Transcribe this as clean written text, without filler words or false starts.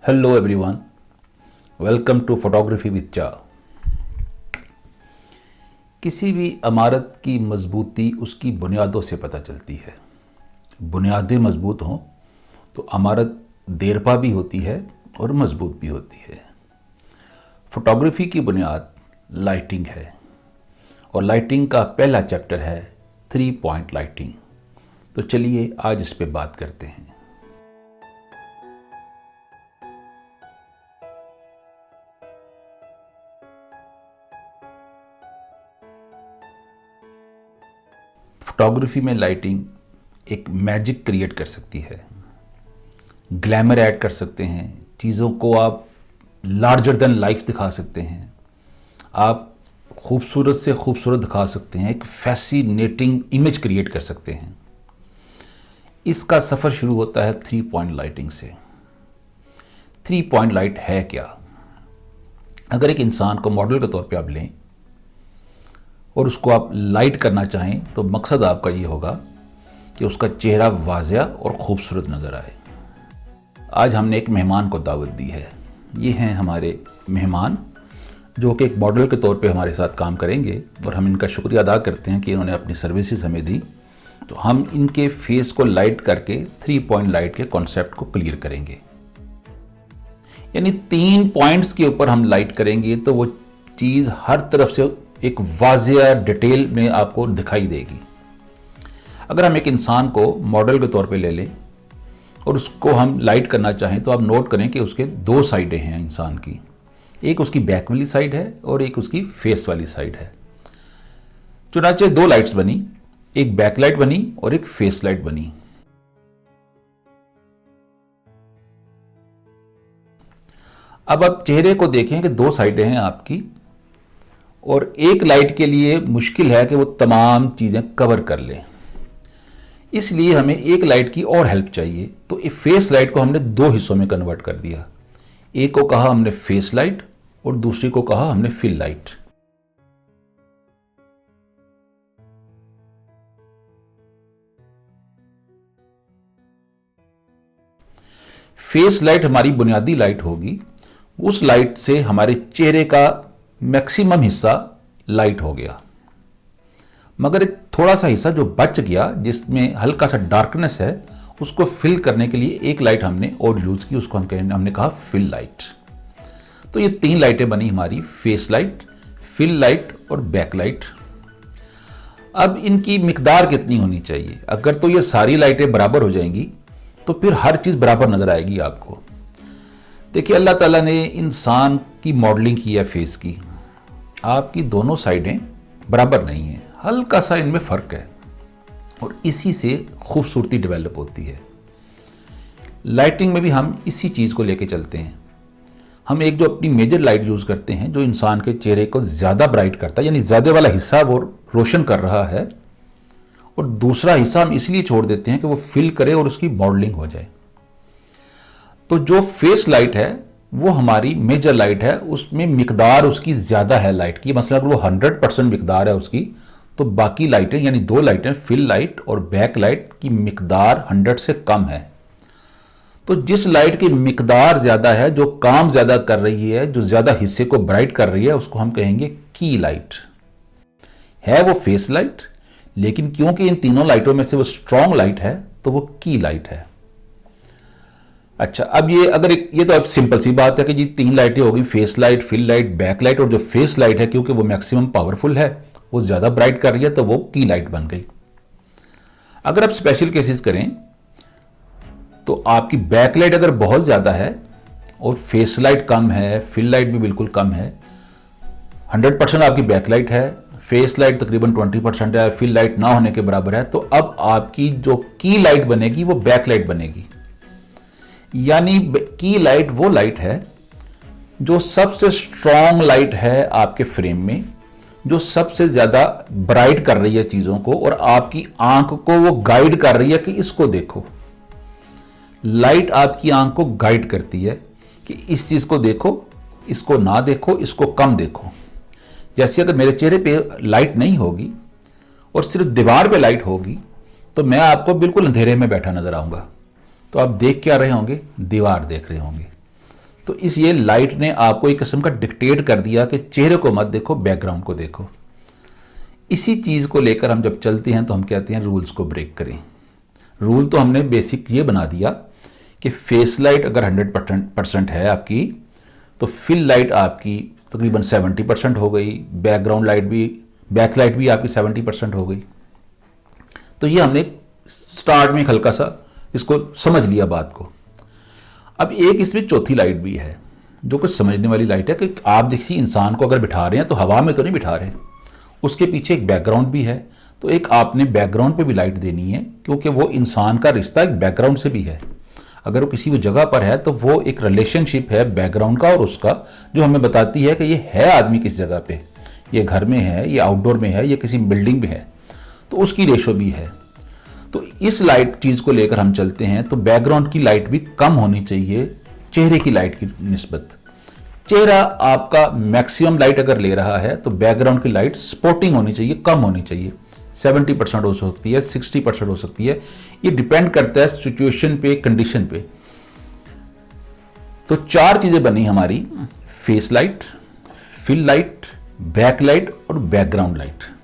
Hello everyone, welcome to photography with चा। किसी भी इमारत की मजबूती उसकी बुनियादों से पता चलती है। बुनियादें मजबूत हों तो इमारत देरपा भी होती है और मजबूत भी होती है। फोटोग्राफी की बुनियाद लाइटिंग है और लाइटिंग का पहला चैप्टर है 3 पॉइंट लाइटिंग। तो चलिए आज इस पे बात करते हैं। फोटोग्राफी में लाइटिंग एक मैजिक क्रिएट कर सकती है, ग्लैमर ऐड कर सकते हैं, चीज़ों को आप लार्जर देन लाइफ दिखा सकते हैं, आप खूबसूरत से खूबसूरत दिखा सकते हैं, एक फैसिनेटिंग इमेज क्रिएट कर सकते हैं। इसका सफ़र शुरू होता है 3 पॉइंट लाइटिंग से। 3 पॉइंट लाइट है क्या? अगर एक इंसान को मॉडल के तौर पे आप लें और उसको आप लाइट करना चाहें तो मकसद आपका ये होगा कि उसका चेहरा वाज़िया और ख़ूबसूरत नज़र आए। आज हमने एक मेहमान को दावत दी है। ये हैं हमारे मेहमान जो कि एक मॉडल के तौर पे हमारे साथ काम करेंगे और हम इनका शुक्रिया अदा करते हैं कि इन्होंने अपनी सर्विसेज हमें दी। तो हम इनके फेस को लाइट करके 3 पॉइंट लाइट के कॉन्सेप्ट को क्लियर करेंगे। यानी 3 पॉइंट्स के ऊपर हम लाइट करेंगे तो वो चीज़ हर तरफ से एक वाज़िया डिटेल में आपको दिखाई देगी। अगर हम एक इंसान को मॉडल के तौर पे ले लें और उसको हम लाइट करना चाहें तो आप नोट करें कि उसके 2 साइडें हैं इंसान की। एक उसकी बैक वाली साइड है और एक उसकी फेस वाली साइड है। चुनाचे 2 लाइट्स बनी, एक बैक लाइट बनी और एक फेस लाइट बनी। अब आप चेहरे को देखें कि 2 साइडें हैं आपकी और एक लाइट के लिए मुश्किल है कि वो तमाम चीज़ें कवर कर ले। इसलिए हमें एक लाइट की और हेल्प चाहिए। तो इस फेस लाइट को हमने 2 हिस्सों में कन्वर्ट कर दिया। एक को कहा हमने फेस लाइट और दूसरी को कहा हमने फिल लाइट। फेस लाइट हमारी बुनियादी लाइट होगी। उस लाइट से हमारे चेहरे का मैक्सिमम हिस्सा लाइट हो गया, मगर एक थोड़ा सा हिस्सा जो बच गया जिसमें हल्का सा डार्कनेस है उसको फिल करने के लिए एक लाइट हमने और यूज की, उसको हमने कहा फिल लाइट। तो ये 3 लाइटें बनी हमारी, फेस लाइट, फिल लाइट और बैक लाइट। अब इनकी मिकदार कितनी होनी चाहिए? अगर तो ये सारी लाइटें बराबर हो जाएंगी तो फिर हर चीज़ बराबर नज़र आएगी आपको। देखिए, अल्लाह ताला ने इंसान की मॉडलिंग की है फेस की। आपकी दोनों साइडें बराबर नहीं हैं, हल्का सा इनमें फ़र्क है और इसी से खूबसूरती डेवलप होती है। लाइटिंग में भी हम इसी चीज़ को लेके चलते हैं। हम एक जो अपनी मेजर लाइट यूज़ करते हैं जो इंसान के चेहरे को ज़्यादा ब्राइट करता है, यानी ज़्यादा वाला हिस्सा वो रोशन कर रहा है, और दूसरा हिस्सा हम इसलिए छोड़ देते हैं कि वो फिल करे और उसकी मॉडलिंग हो जाए। तो जो फेस लाइट है वो हमारी मेजर लाइट है, उसमें मिकदार उसकी ज़्यादा है लाइट की। मतलब अगर वो 100% मिकदार है उसकी तो बाकी लाइटें यानी 2 लाइटें फिल लाइट और बैक लाइट की मिकदार 100 से कम है। तो जिस लाइट की मिकदार ज़्यादा है, जो काम ज़्यादा कर रही है, जो ज़्यादा हिस्से को ब्राइट कर रही है, उसको हम कहेंगे की लाइट। है वो फेस लाइट, लेकिन क्योंकि इन तीनों लाइटों में से वो स्ट्रॉन्ग लाइट है तो वो की लाइट है। अच्छा, अब ये अगर ये तो अब सिंपल सी बात है कि जी 3 लाइटें होगी, face light, fill light, back light, और जो फेस लाइट है क्योंकि वो मैक्सिमम पावरफुल है, वो ज़्यादा ब्राइट कर रही है तो वो की लाइट बन गई। अगर आप स्पेशल केसेस करें तो आपकी बैक लाइट अगर बहुत ज़्यादा है और फेस लाइट कम है, फिल लाइट भी बिल्कुल कम है, 100% आपकी बैक लाइट है, फेस लाइट तकरीबन 20% है, फिल लाइट ना होने के बराबर है, तो अब आपकी जो की लाइट बनेगी वो बैक लाइट बनेगी। यानी की लाइट वो लाइट है जो सबसे स्ट्रॉन्ग लाइट है आपके फ्रेम में, जो सबसे ज़्यादा ब्राइट कर रही है चीज़ों को और आपकी आंख को वो गाइड कर रही है कि इसको देखो। लाइट आपकी आंख को गाइड करती है कि इस चीज़ को देखो, इसको ना देखो, इसको कम देखो। जैसे अगर मेरे चेहरे पे लाइट नहीं होगी और सिर्फ दीवार पे लाइट होगी तो मैं आपको बिल्कुल अंधेरे में बैठा नजर आऊंगा। तो आप देख क्या रहे होंगे? दीवार देख रहे होंगे। तो इस ये लाइट ने आपको एक किस्म का डिक्टेट कर दिया कि चेहरे को मत देखो, बैकग्राउंड को देखो। इसी चीज़ को लेकर हम जब चलते हैं तो हम कहते हैं रूल्स को ब्रेक करें। रूल तो हमने बेसिक ये बना दिया कि फेस लाइट अगर 100% है आपकी, तो फिल लाइट आपकी तकरीबन 70% हो गई, बैकग्राउंड लाइट भी, बैक लाइट भी आपकी 70% हो गई। तो ये हमने स्टार्ट में हल्का सा इसको समझ लिया बात को। अब एक इसमें चौथी लाइट भी है जो कुछ समझने वाली लाइट है कि आप किसी इंसान को अगर बिठा रहे हैं तो हवा में तो नहीं बिठा रहे, उसके पीछे एक बैकग्राउंड भी है। तो एक आपने बैकग्राउंड पे भी लाइट देनी है, क्योंकि वो इंसान का रिश्ता एक बैकग्राउंड से भी है। अगर वो किसी भी जगह पर है तो वो एक रिलेशनशिप है बैकग्राउंड का और उसका, जो हमें बताती है कि ये है आदमी किस जगह पे, ये घर में है, ये आउटडोर में है, ये किसी बिल्डिंग में है, तो उसकी रेशो भी है। तो इस लाइट चीज़ को लेकर हम चलते हैं तो बैकग्राउंड की लाइट भी कम होनी चाहिए चेहरे की लाइट की निस्बत। चेहरा आपका मैक्सिमम लाइट अगर ले रहा है तो बैकग्राउंड की लाइट सपोर्टिंग होनी चाहिए, कम होनी चाहिए। 70% हो सकती है, 60% हो सकती है, ये डिपेंड करता है सिचुएशन पे, कंडीशन पे। तो 4 चीजें बनी हमारी: face light, fill light, back light और बैकग्राउंड लाइट।